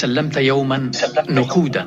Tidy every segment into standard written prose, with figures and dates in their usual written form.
تسلمت يوما نقودا.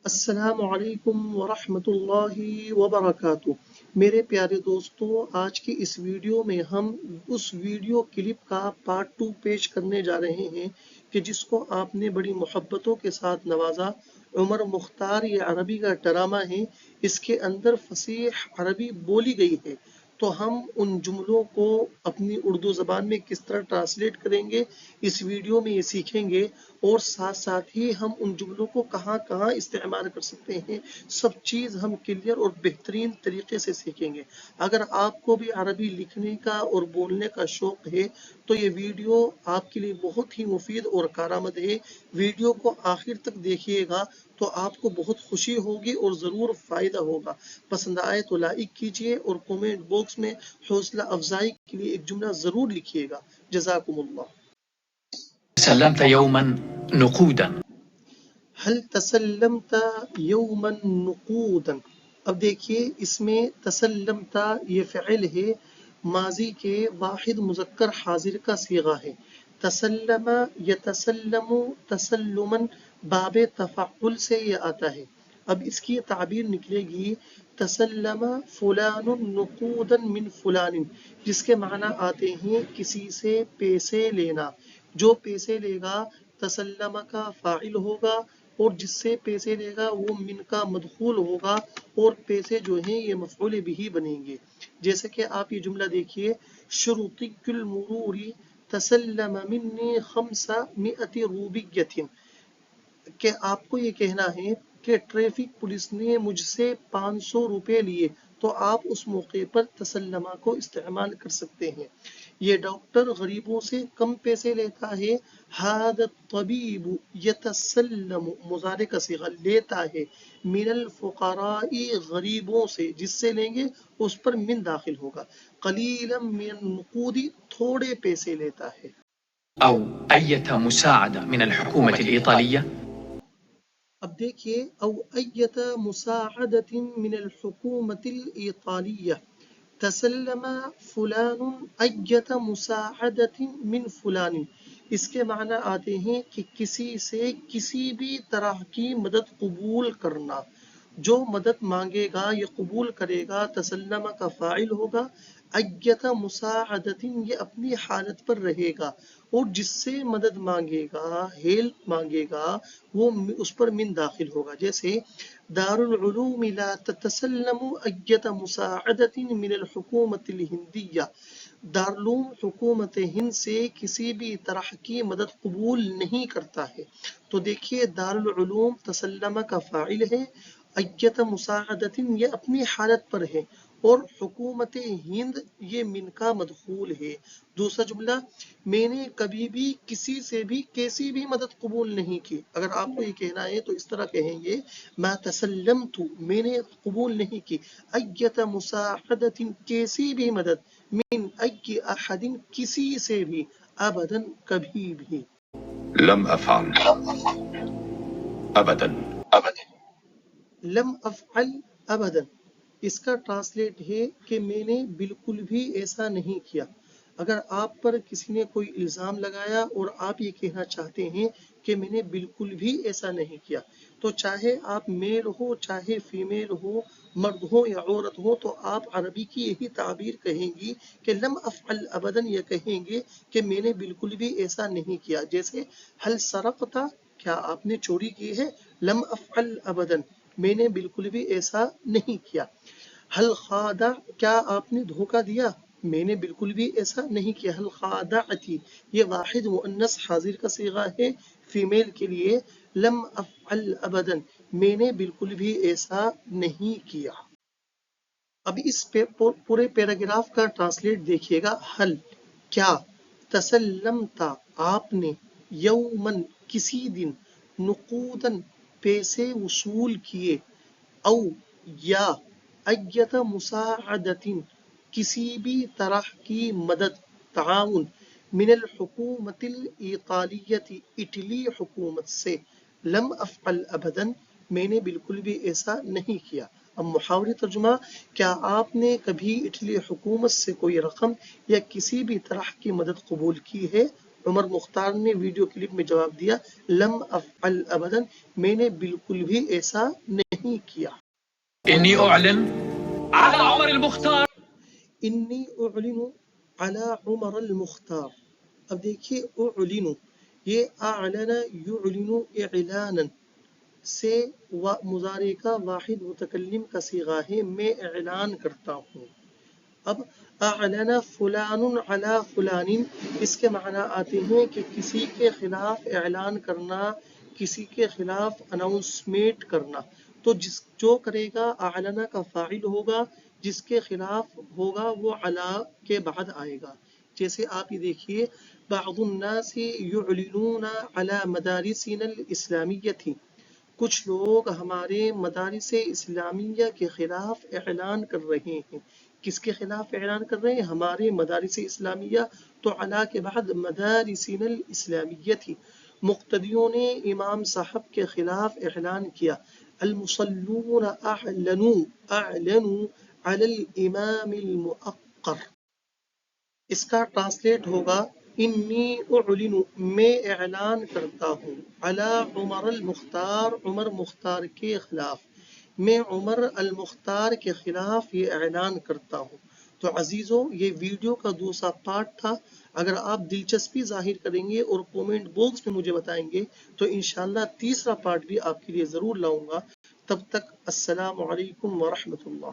السلام علیکم ورحمۃ اللہ وبرکاتہ۔ میرے پیارے دوستو، آج کی اس ویڈیو میں ہم اس ویڈیو کلپ کا پارٹ 2 پیش کرنے جا رہے ہیں کہ جس کو آپ نے بڑی محبتوں کے ساتھ نوازا۔ عمر مختار یہ عربی کا ڈرامہ ہے، اس کے اندر فصیح عربی بولی گئی ہے، تو ہم ان جملوں کو اپنی اردو زبان میں کس طرح ٹرانسلیٹ کریں گے اس ویڈیو میں یہ سیکھیں گے، اور ساتھ ساتھ ہی ہم ان جملوں کو کہاں کہاں استعمال کر سکتے ہیں، سب چیز ہم کلیئر اور بہترین طریقے سے سیکھیں گے۔ اگر آپ کو بھی عربی لکھنے کا اور بولنے کا شوق ہے تو یہ ویڈیو آپ کے لیے بہت ہی مفید اور کارآمد ہے۔ ویڈیو کو آخر تک دیکھیے گا تو آپ کو بہت خوشی ہوگی اور ضرور فائدہ ہوگا۔ پسند آئے تو لائک کیجئے اور کومنٹ باکس میں حوصلہ افزائی کے لیے ایک جملہ ضرور لکھیے گا۔ جزاکم اللہ۔ تسلمت يوما نقودا. هل تسلمت یوما نقودا؟ اب دیکھیے اس میں تسلمتا یہ فعل ہے، ماضی کے واحد مذکر حاضر کا صیغہ ہے۔ تسلم یتسلم تسلما باب تفعل سے یہ آتا ہے۔ اب اس کی تعبیر نکلے گی تسلم فلان نقودا من فلان، جس کے معنی آتے ہیں کسی سے پیسے لینا۔ جو پیسے لے گا تسلم کا فاعل ہوگا، اور جس سے پیسے لے گا وہ من کا مدخول ہوگا، اور پیسے جو ہیں یہ مفعول بھی بنیں گے۔ جیسے کہ آپ یہ جملہ دیکھیے، شرطی المرور تسلم منی 500 روبیۃ، کہ آپ کو یہ کہنا ہے کہ ٹریفک پولیس نے مجھ سے 500 روپے لیے، تو آپ اس موقع پر تسلمہ کو استعمال کر سکتے ہیں۔ یہ ڈاکٹر غریبوں سے کم پیسے لیتا ہے۔ ھذا الطبیب یتسلم مضارع کا صیغہ لیتا ہے، من الفقراء غریبوں سے، جس سے لیں گے اس پر من داخل ہوگا۔ قلیلا من النقود تھوڑے پیسے لیتا ہے۔ أو أية مساعدة من الحكومة الإيطالية. اب دیکھیے، او ایت مساعدت من الحکومت الایطالیہ، تسلم فلان ایت مساعدت من فلان، اس کے معنی آتے ہیں کہ کسی سے کسی بھی طرح کی مدد قبول کرنا۔ جو مدد مانگے گا یہ قبول کرے گا، تسلم کا فاعل ہوگا، ایت مساعدت یہ اپنی حالت پر رہے گا، اور جس سے مدد مانگے گا، ہیلپ مانگے گا، وہ اس پر من داخل ہوگا۔ جیسے دار العلوم لا تتسلم ایت مساعدت من الحکومت الہندیہ، دارالعلوم حکومت ہند سے کسی بھی طرح کی مدد قبول نہیں کرتا ہے۔ تو دیکھیے دارالعلوم تسلم کا فاعل ہے، ایت مساعدت یہ اپنی حالت پر ہے، اور حکومت ہند یہ من کا مدخول ہے۔ دوسرا جملہ، میں نے کبھی بھی کسی سے بھی کیسی بھی مدد قبول نہیں کی۔ اگر آپ کو یہ کہنا ہے تو اس طرح کہیں گے، ما تسلمت میں نے قبول نہیں کی، ایت مساعدت کیسی بھی مدد، من ای احد کسی سے بھی، ابدا کبھی بھی۔ لم أفعل أبدا. لم افعل ابدا، اس کا ٹرانسلیٹ ہے کہ میں نے بالکل بھی ایسا نہیں کیا۔ اگر آپ پر کسی نے کوئی الزام لگایا اور آپ یہ کہنا چاہتے ہیں کہ میں نے بالکل بھی ایسا نہیں کیا، تو چاہے آپ میل ہو چاہے فیمیل ہو، مرد ہو یا عورت ہو، تو آپ عربی کی یہی تعبیر کہیں گی کہ لم افعل ابدا، یہ کہیں گے کہ میں نے بالکل بھی ایسا نہیں کیا۔ جیسے هل سرقت، کیا آپ نے چوری کی ہے؟ لم افعل ابدا، میں نے بالکل بھی ایسا نہیں کیا۔ هل خادع، کیا آپ نے دھوکہ دیا؟ میں نے بالکل بھی ایسا نہیں کیا۔ هل خادعتی، یہ واحد مؤنث حاضر کا صیغہ ہے فیمیل کے لیے۔ لم افعل ابدا، میں نے بالکل بھی ایسا نہیں کیا۔ اب اس پورے پیراگراف کا ٹرانسلیٹ دیکھیے گا۔ حل کیا، تسلمتا آپ نے، یومن کسی دن، نقودن پیسے وصول کیے، او یا ایت مساعدتن کسی بھی طرح کی مدد، تعاون، من الحکومت الایطالیہ اٹلی حکومت سے، لم افعل ابدا میں نے بالکل بھی ایسا نہیں کیا۔ اب محاورے ترجمہ، کیا آپ نے کبھی اٹلی حکومت سے کوئی رقم یا کسی بھی طرح کی مدد قبول کی ہے؟ عمر مختار نے ویڈیو کلپ میں جواب دیا لم افعل ابدا، میں نے بالکل بھی ایسا نہیں کیا. إني أعلن على عمر المختار. انی اعلن علی عمر المختار. اب دیکھیے اعلن، یہ اعلن یعلن اعلانا سے مضارع کا واحد متکلم کا صیغہ ہے، میں اعلان کرتا ہوں. اب اعلن فلان علی فلان، اس کے معنی آتے ہیں کہ کسی کے خلاف اعلان کرنا، کسی کے خلاف اناؤنسمنٹ کرنا. تو جو کرے گا اعلن کا فاعل ہوگا، جس کے خلاف ہوگا وہ علی کے بعد آئے گا. جیسے آپ یہ دیکھیے بعض الناس یعلنون علی مدارسنا الاسلامیہ، کچھ لوگ ہمارے مدارس اسلامیہ کے خلاف اعلان کر رہے ہیں. کس کے خلاف اعلان کر رہے ہیں؟ ہمارے مدارس اسلامیہ. تو علی کے بعد مدارسنا الاسلامیہ تھی. مقتدیوں نے امام صاحب کے خلاف اعلان کیا. المصلون اعلنوا علی الامام المؤقر. اس کا ٹرانسلیٹ ہوگا انی اعلن، میں اعلان کرتا ہوں، علی عمر المختار، عمر مختار کے خلاف. میں عمر المختار کے خلاف یہ اعلان کرتا ہوں. تو عزیزو، یہ ویڈیو کا دوسرا پارٹ تھا. اگر آپ دلچسپی ظاہر کریں گے اور کومنٹ باکس میں مجھے بتائیں گے تو انشاءاللہ تیسرا پارٹ بھی آپ کے لیے ضرور لاؤں گا. تب تک السلام علیکم ورحمۃ اللہ.